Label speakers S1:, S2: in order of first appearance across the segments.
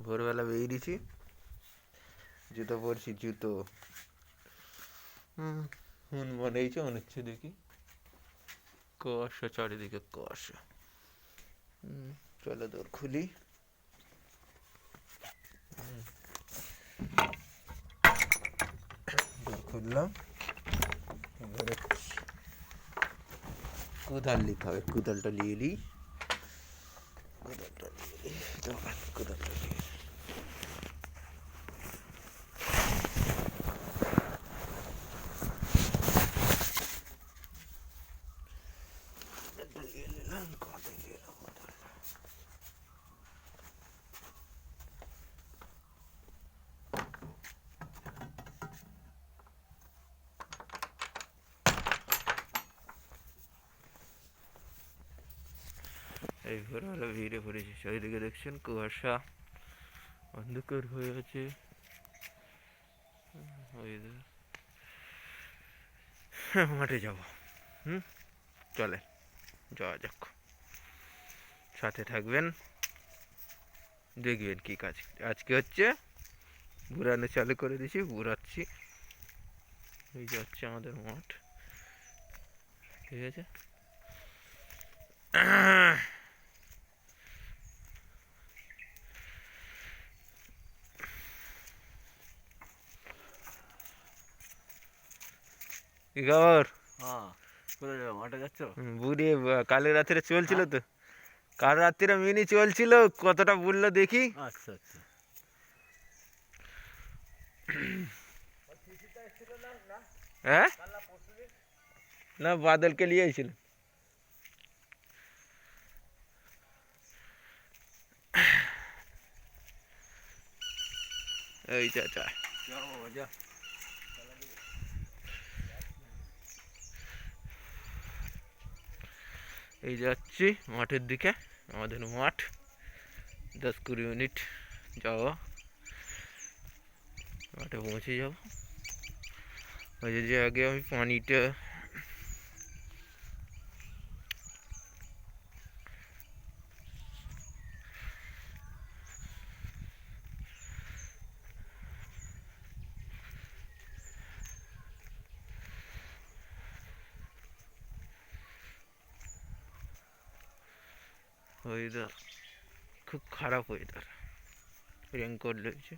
S1: ভোরবেলা বেরিয়েছি, জুতো পরছি, জুতো মনে হয়েছে মনে হচ্ছে দেখি কুয়াশা, চারিদিকে কুয়াশা। চলো দৌড় খুলি। দৌড় খুললাম, কোদাল নিতে হবে, কোদালটা নিয়ে নিই, কোদালটা নিয়ে নিই, কোদালটা নিয়ে নিলাম, কাঁধে নিয়ে এলাম কোদালটা। এই ভোরবেলা ভিড়ে পড়েছি, চারিদিকে দেখছেন কুয়াশা, অন্ধকার হয়ে আছে। মাঠে যাব, চলে যাওয়া যাক, সাথে থাকবেন, দেখবেন কি কাজ আজকে হচ্ছে। বুড়ানো চালু করে দিয়েছি, বুড়াচ্ছি। এই যে হচ্ছে আমাদের মাঠ, ঠিক আছে। কি খবর?
S2: কোথায় যাবো? মাঠে যাচ্ছ?
S1: বুড়ি কালের রাত্রে চলছিল তো, কাল রাত্রে মিনি চলছিল, কতটা বললো দেখি।
S2: আচ্ছা আচ্ছা।
S1: হ্যাঁ, না বাদলকে নিয়ে এসেছিল। এই চাচা, এই যাচ্ছি মাঠের দিকে, আমাদের মাঠ 10-20 মিনিট যাওয়া, মাঠে পৌঁছে যাব। ওই যে আগে আমি পানিটা ওয়েদার খুব খারাপ, ওয়েদার, রেনকোট রয়েছে।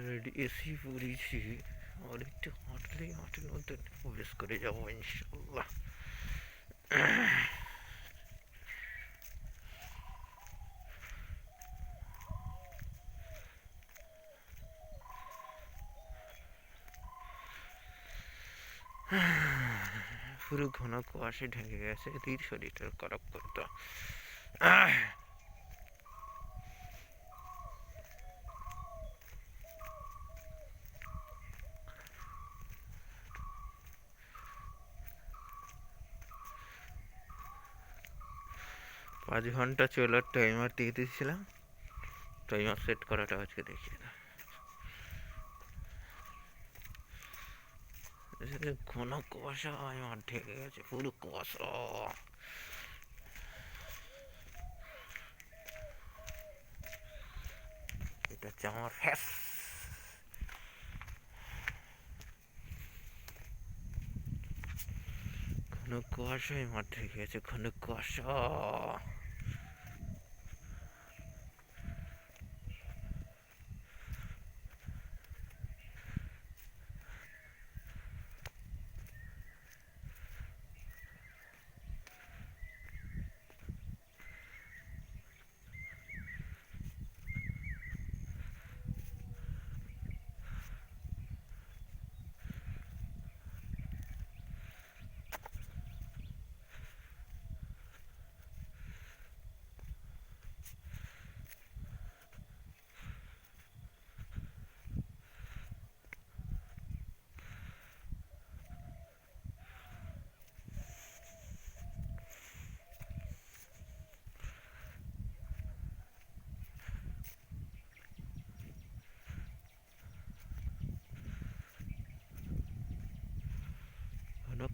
S1: রেডি এসি পরেছি, আর একটু হাঁটলেই মাঠের মধ্যে প্রবেশ করে যাবো ইনশাল্লাহ। পুরো ঘন কুয়াশে ঢেকে গেছে, এদিকে শরীরটা খারাপ করতো। পাঁচ ঘন্টা চলার টাইমার দিয়ে দিয়েছিলাম, টাইমার সেট করাটা আজকে দেখিয়ে দাও। ঘন কুয়াশা, আমার ঢেকে গেছে পুরো কুয়াশা। এটা হচ্ছে আমার ফ্যাস, ঘন কুয়াশায় মাঠ ঢেকে গেছে, ঘন কুয়াশা।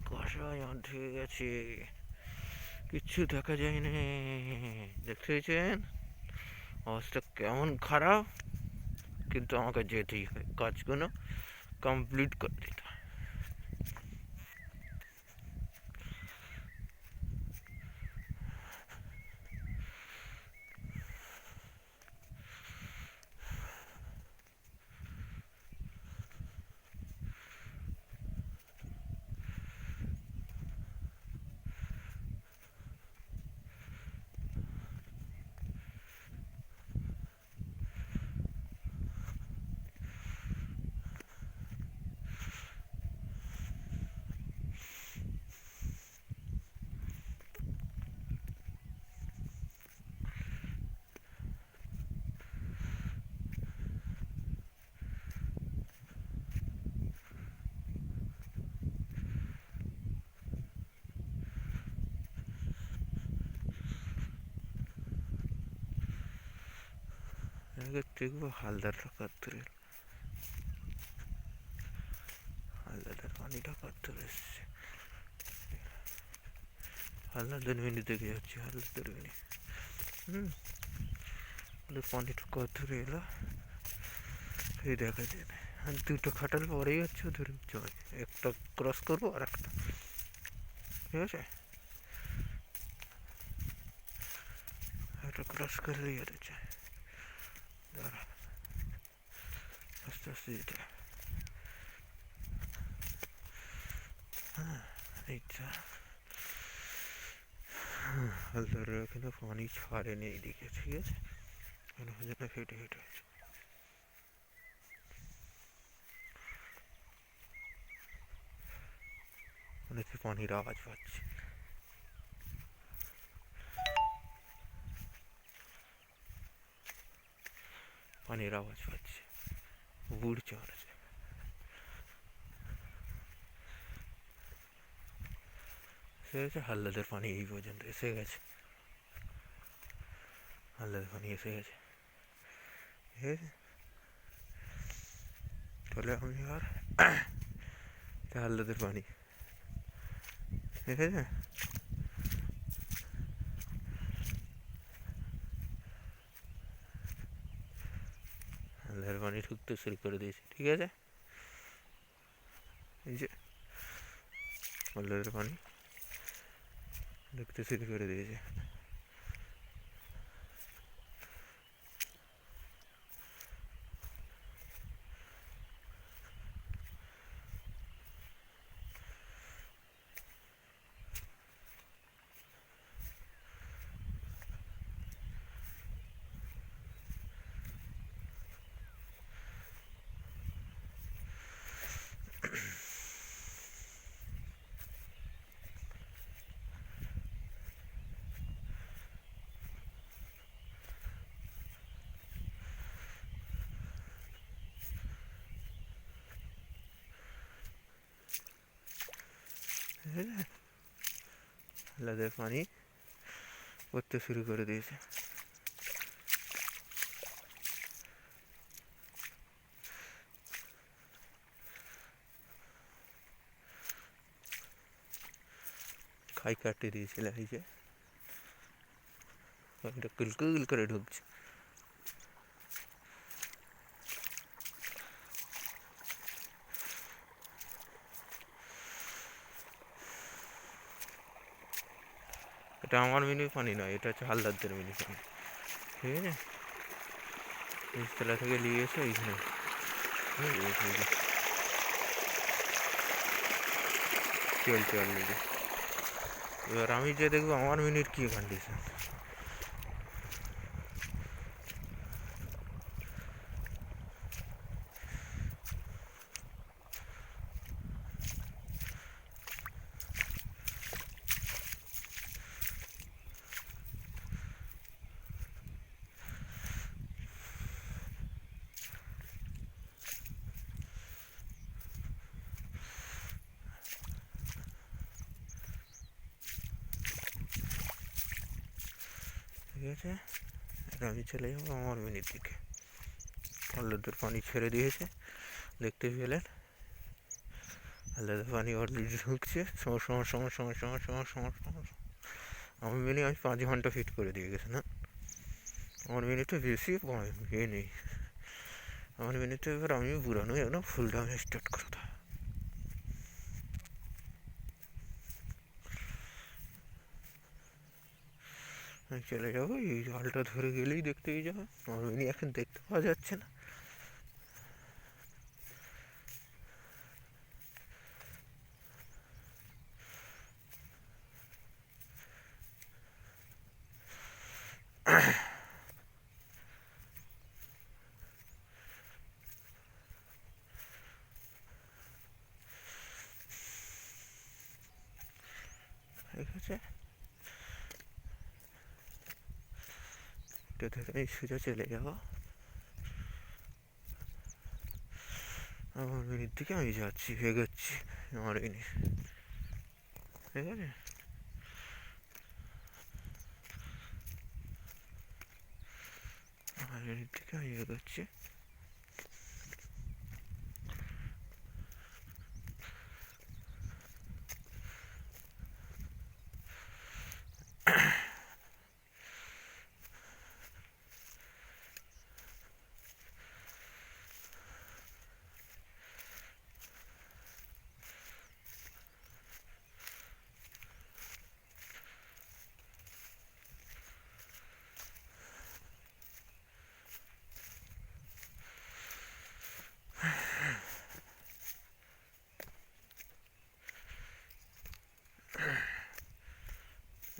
S1: কুয়াশায় ঢেকে গেছে, কিচ্ছু দেখা যায় না। দেখতে পেয়েছেন অবস্থা কেমন খারাপ, কিন্তু আমাকে যেতেই হয়, কাজগুলো কমপ্লিট করে দিতে হয়। আগে দেখবো হালদারটা কার ধরে, হালদারের পানিটা কার ধরে এসছে। হালদার মিনি দেখে যাচ্ছি, হালদার মিনি পানিটা কার ধরে এলো সেই দেখা যায় না। আর দুটো খাটাল পরেই হচ্ছে ওদের জয়, একটা ক্রস করবো আর একটা, ঠিক আছে, একটা ক্রস করলেই এটা যায়। দাঁড়া, আস্তে আস্তে যেতে হবে। হ্যাঁ, এইটা হালদাররা এখানে পানি ছাড়েনি এইদিকে, ঠিক আছে, এখানে হেঁটে হেঁটে আছে। অনেকে পানির আওয়াজ পাচ্ছে, পানির আওয়াজ পাচ্ছে, উড়ছে উড়ছে। এসে গেছে হাল্লাদের পানি, এই পর্যন্ত এসে গেছে, হাল্লাদের পানি এসে গেছে। ঠিক আছে, তাহলে আমি আর হাল্লাদের পানি, ঠিক আছে, হাল্লাদের পানি ঢুকতে শুরু করে দিয়েছে, ঠিক আছে, এই যে হাল্লাদের পানি ঢুকতে শুরু করে দিয়েছে। হাল্লাদের পানি পড়তে শুরু করে দিয়েছে। খাই কাটিয়ে দিয়েছিল, এই যে পানিটা কুলকুল করে ঢুকছে। এটা আমার মিনি পানি নয়, এটা হচ্ছে হালদারদের মিনি পানি, ঠিক আছে, নিচতলা থেকে নিয়ে এসে এইখানে চলছে অলরেডি। এবার আমি যে দেখবো আমার মিনির কী কন্ডিশন। ঠিক আছে, আর আমি চলে যাবো আমার মিনির দিকে। হালদার পানি ছেড়ে দিয়েছে, দেখতে পেলেন, আলাদা পানি অলরেডি ঢুকছে সময় সময় সময় সময় সময় সময় সময় সময়। আমার মিনিট আমি 5 ঘন্টা ফিট করে দিয়ে গেছে না, আমার মিনিটে বেশি ইয়ে নেই, আমার মিনিটে এবার আমি বুড়ানো একদম ফুল ডাউনে স্টার্ট করে দেয়। আমি চলে যাবো, এই জলটা ধরে গেলেই দেখতেই যাবো, আমার মিনি এখন দেখতে পাওয়া যাচ্ছে না। ঠিক আছে, এটা থেকে আমি সোজা চলে যাবো, আমার মিনিট থেকে আমি যাচ্ছি, এগোচ্ছি আমার মিনিট। ঠিক আছে, আমার মিনিট থেকে আমি এগোচ্ছি।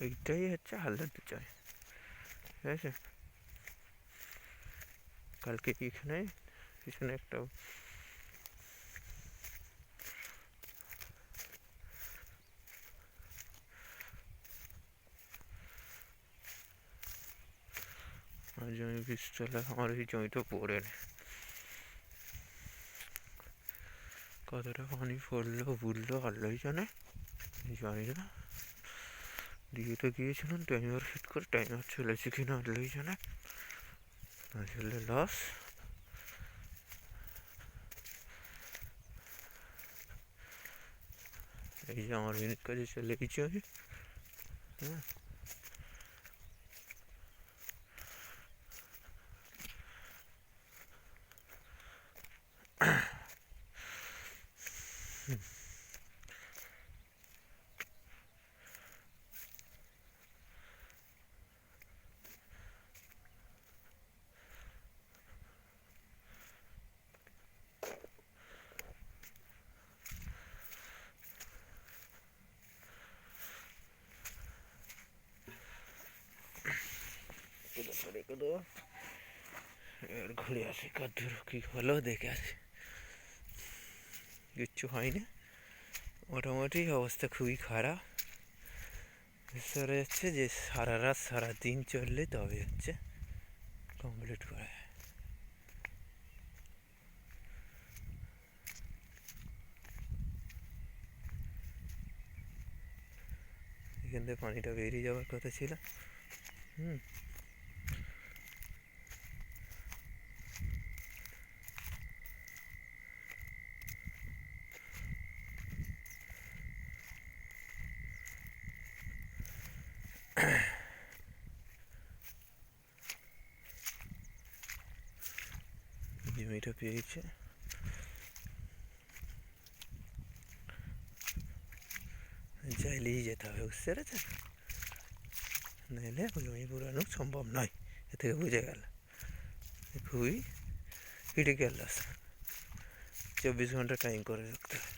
S1: এইটাই হচ্ছে হালদার চাই। ঠিক আছে, কালকে এখানে পিছনে একটা জমি বীজতলা, আমার এই জমিটা পড়ে নেই, কতটা পানি পড়লো বুড়লো আল্লাহই জানে, জানি না। দিয়ে তো গিয়েছিলাম টাইমার ফিট করে, টাইমার চলেছে কিনা আল্লাহই জানে, আসলে লস। এই যে আমার মিনিট কাজে চলে গেছি আমি। হ্যাঁ, রেখে দেবো, এবার ঘুরে আসি, কদ্দূর কী হলো দেখে আসি। কিচ্ছু হয়নি, মোটামুটি অবস্থা খুবই খারাপ। বুঝতে যাচ্ছে যে সারা রাত সারা দিন চললে তবে হচ্ছে কমপ্লিট করে। এখান থেকে পানিটা বেরিয়ে যাওয়ার কথা ছিল। জমিটা পেয়েছে, চাইলেই যেতে হবে, বুঝতে পেরেছেন, নাহলে জমি পুরানো সম্ভব নয়। এ থেকে বুঝে গেল খুবই ক্রিটিক্যাল রাস্তা, 24 ঘন্টা টাইম করে রাখতে হবে।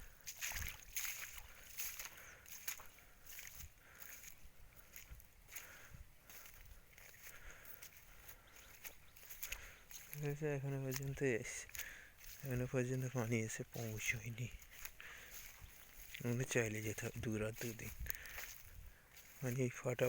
S1: এখনো পর্যন্ত এখনো পর্যন্ত পানি এসে পৌঁছয়নি, আমরা চাইলে যেতে হবে 2 রাত 2 দিন, মানে ফাটা